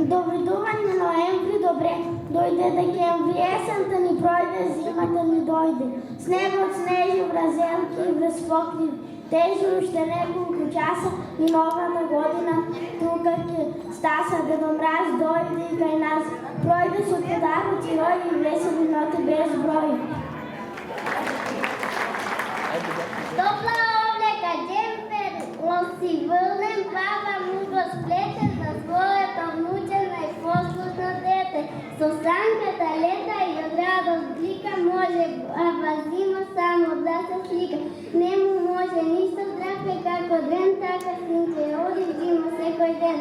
Добридување ноември, добре дојде декември, есента ни пројде, зимата ни дојде. Снегот снежи вразелки и врз покрив, тежи уште неколку часа и новата година тука ќе стаса. Дедо Мраз дојде и кај нас, пројде со подароци, рој и весели ноти без број. Топла облека, джемпер, лоси вълнен, баба му го сплете за своето внуче најпослушно дете. Со санката лета и од радост блика, може баба зима само да се слика. Не му може ништо здраве како ден, така синче оди зима секој ден.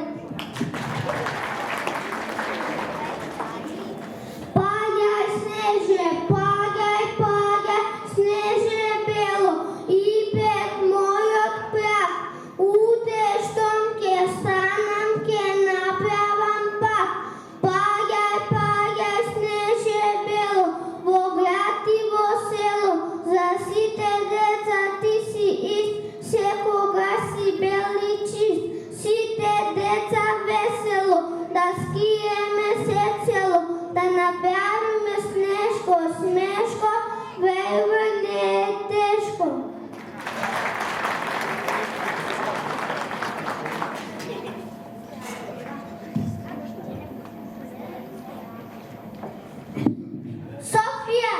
Паѓај снеже, паѓај, паѓај, снеже бело и пет мојот пеа. Утештом ке станам, ке напевам пак. Паѓај, паѓај, снеже бело, во град и во село. За сите деца ти си ист, секога си бел и чист. Сите деца весело, да скиеме се цело, да напеваме снешко, смешко, верувај не е тешко. Софија,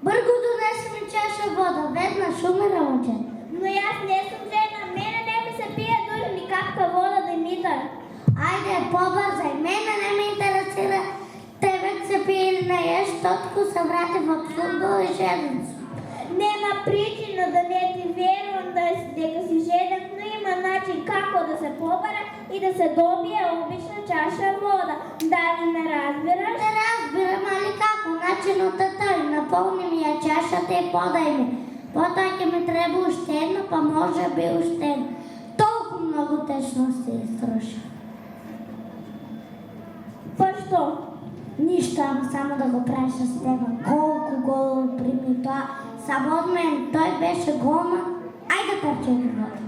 бргу донеси ми чаша вода, веднаш умира момче. Но јас не сум жена, мене не ми се пие дури ни капка вода, Димитар. Ајде, побрзај, мене не ме интересира тебе се пие или не еш, тотко се врати во фудбал и женец. Нема причина да не ти верувам дека си жеден, но има начин како да се побара и да се добие обична чаша вода. Дали не разбираш? Не разбирам, али како? Начинот е тој, наполни ми ја чашата и подај ми. Потоа ќе ми треба уште една, па може би уште една. Толку многу течно се истроша. Па што? Ништо, ама само да го правиш с тебе. Колку гол прими тоа. Само од мен, тој беше голман. Ајде парче вода.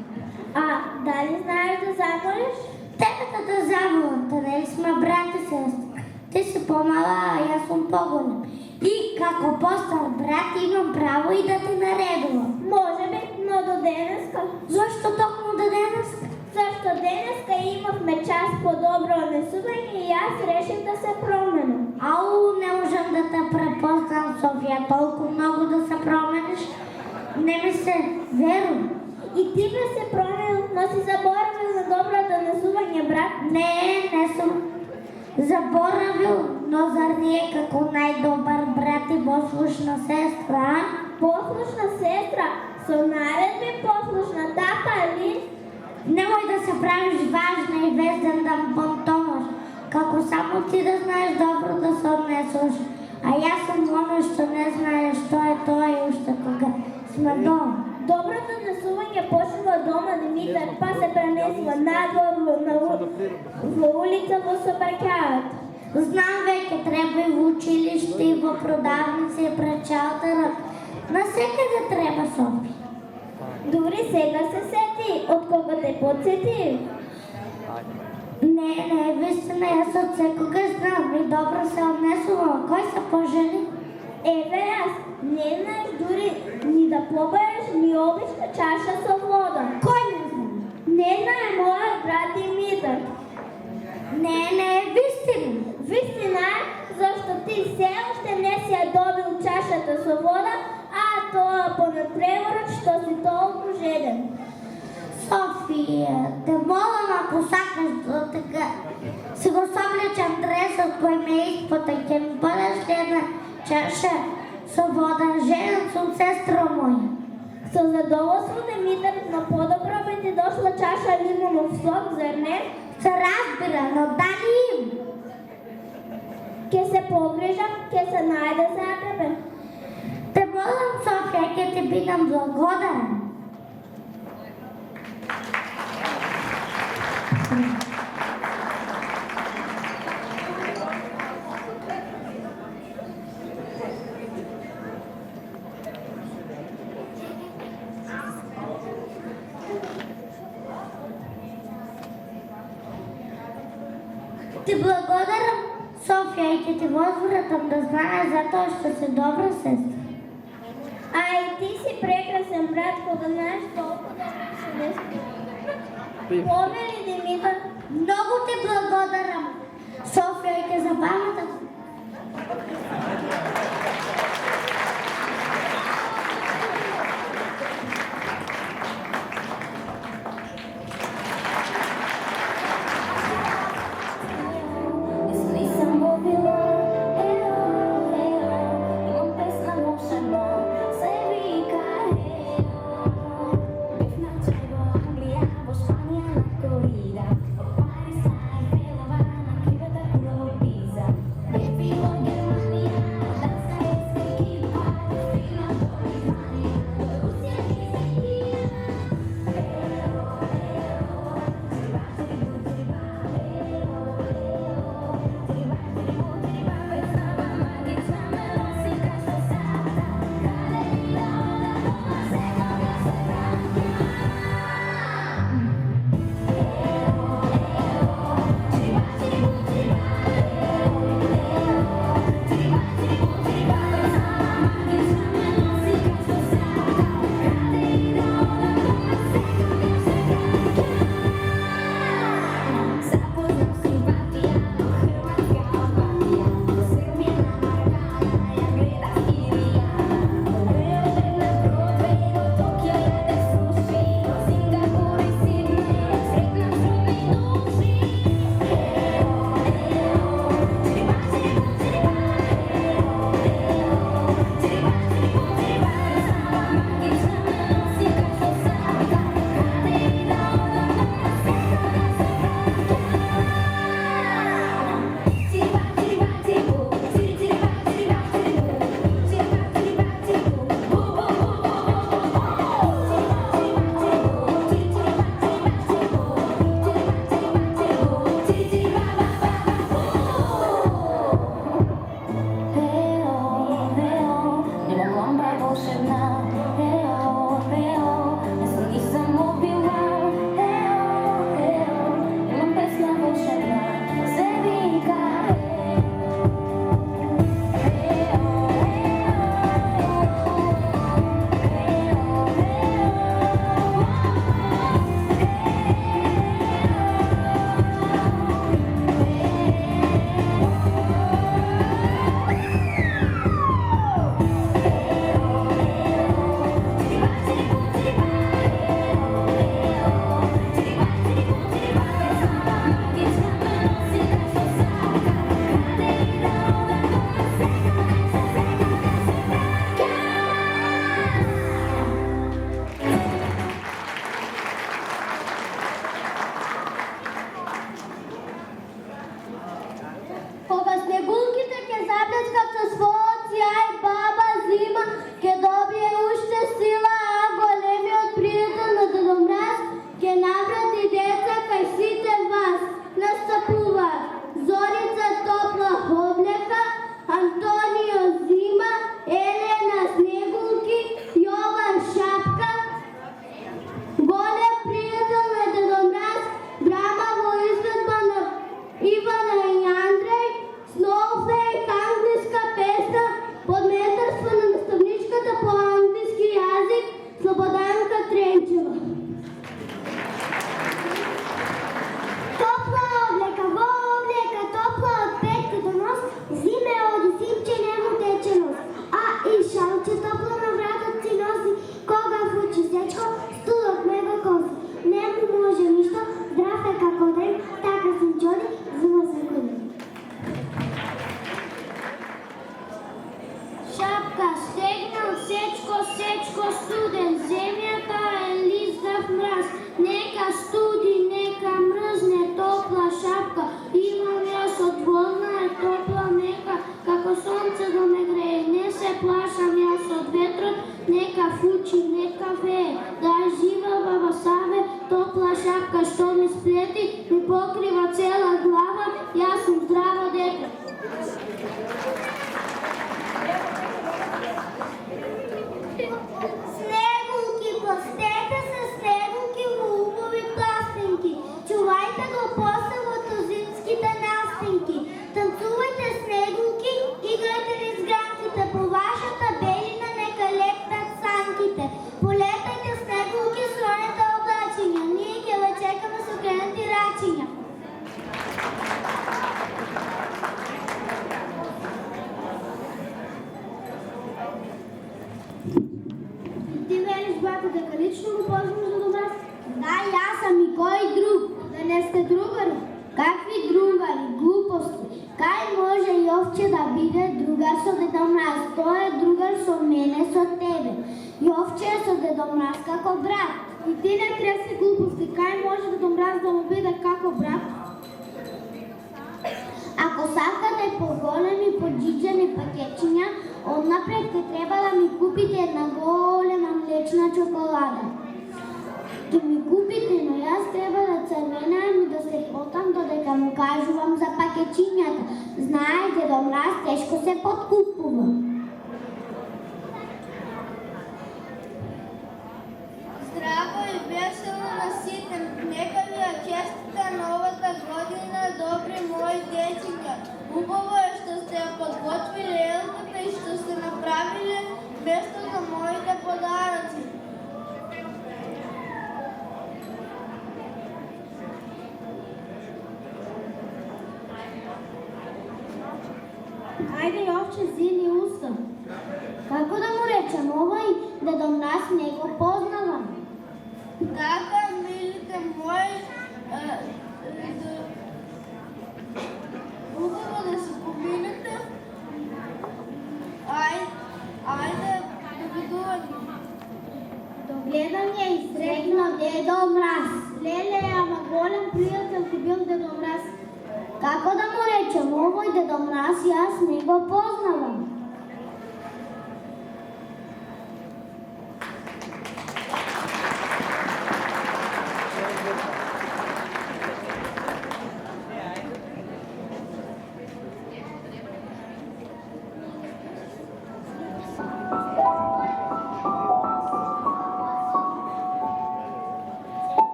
А, дали знаеш да замолиш? Тебе да замолам, та нели сме брат и сестра. Ти си помала, а јас сум поголем. И како постар брат имам право и да ти наредувам. Може би, но до денеска. Зошто токму до денеска? Зашто денеска имавме час по добро однесување и јас решив да се променам. Ау, не можам да те препознам, Софија, толку многу да се промениш. Не ми се веру. И ти бе се променил, но си заборавил на доброто однесување, брат. Не сум заборавил, но зар не е како најдобар брат и послушна сестра? Послушна сестра, со наредби послушна, така ли? Немој да се правиш важна и везден да понтомаш, како само ти да знаеш добро да се однесуваш. А јас сум оно што не знаеш што е тоа и уште кога сме дома. Доброто однесување почнува дома, Димитар, па се пренесува надвор, во улица, во собраќајот. Знам веќе, треба и во училиште, и во продавница, и пред шалтера. Насекаде треба, Софи. Дури сега се сети, од кога те подсети? Не, вистина, јас од секога знам и добро се однесувам. Кој се пожени? Еве јас, не знаеш дури ни да побараш ни обична чаша со вода. Кој не знам? Не знае мојот брат Димитар. Не, вистина. Вистина е, зашто ти се уште не си ја добил чашата со вода, а тоа по надпреворот што си толку жеден. Софија, те молам ако сакаш така си го соблечам дресот кој ме испота, ќе ми подаш една чаша со вода, жеден сум, сестро моја. Со задоволство, Димитар, но подобро би ти дошла чаша лимонов сок, зар не? Се разбира, но дали им? Ке се погрижам, ке се најде за тебе. Те молам, Софија, ке ти бидам благодарен. Ти благодарам, Софија, и ќе ти возвратам да знаеш затоа што си добра сестра. А и ти си прекрасен брат, кога знаеш толку добро што не повели Димитар. Многу ти благодарам, Софија, и ќе запамтам. Чувайте го поселото зимските настани. познаш Дедо Мраз? Да, јас сам и кој друг. Да не сте другари? Какви другари? Глупости. Кај може Јовче да биде другар со Дедо Мраз? Тој е другар со мене, со тебе. Јовче е со Дедо Мраз како брат. И ти не треси глупости. Кај може Дедо Мраз да му биде како брат? Ако сакате поголеми поджиđани пакетчиња, однапред ќе треба да ми купите една голема млечна чоколада. Ќе ми купите, но јас треба да црвенеам и да се потам додека му кажувам за пакетчињата. Знае, Дедо Мраз тешко се подкупува. Здраво и весело наситен, нека ви ја честита новата година, добри мои дечиња. Убаво е што сте ја подготвили елката и што сте направиле место за моите подароци. Ајде, Јовче, зини уста. Како да му речем овој Дедо Мраз не го познавам? Така, милите мои, убаво да се поминете. Ајде, довидување. До гледање и среќно, Дедо Мраз. Леле, ама голем пријател ти бил Дедо Мраз. Како да му речем овој Дедо Мраз, јас не го познавам.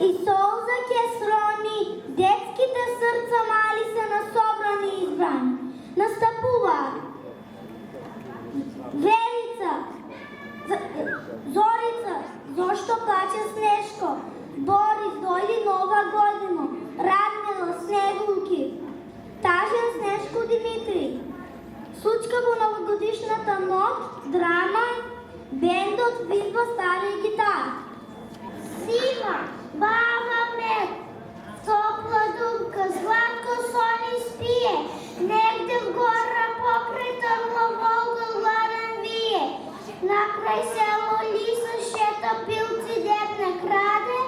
И солза ќе срони, детските срца мали се на собрани и избрани. Настапуваат Верица, Зорица, зошто плаче Снешко, Борис, дојди нова година, Радмила, Снегулки, Тажен, Снешко, Димитри, Сучка во новогодишната ноќ, драма, бендот, свирба, стари гитар. Зима, баба мед, топла думка, сладко сони спие, негде в гора покрај тъмна Волга гладен вие. Накрај село Лиса шета пилци дет не краде,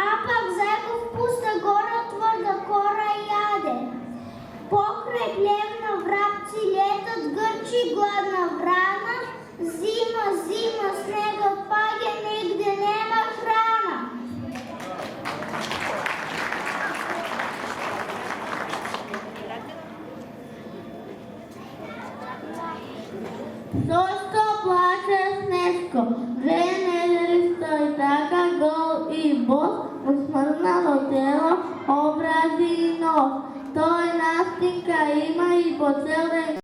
а пак зајков пуста гора тврда кора си гладна врана, зима, зима, снегот паѓа, негде нема храна. Зошто плаче Снежко? 2 недели стои така гол и бос, усмрзнало тело, образи и нос. Тој настинка има и по цел ден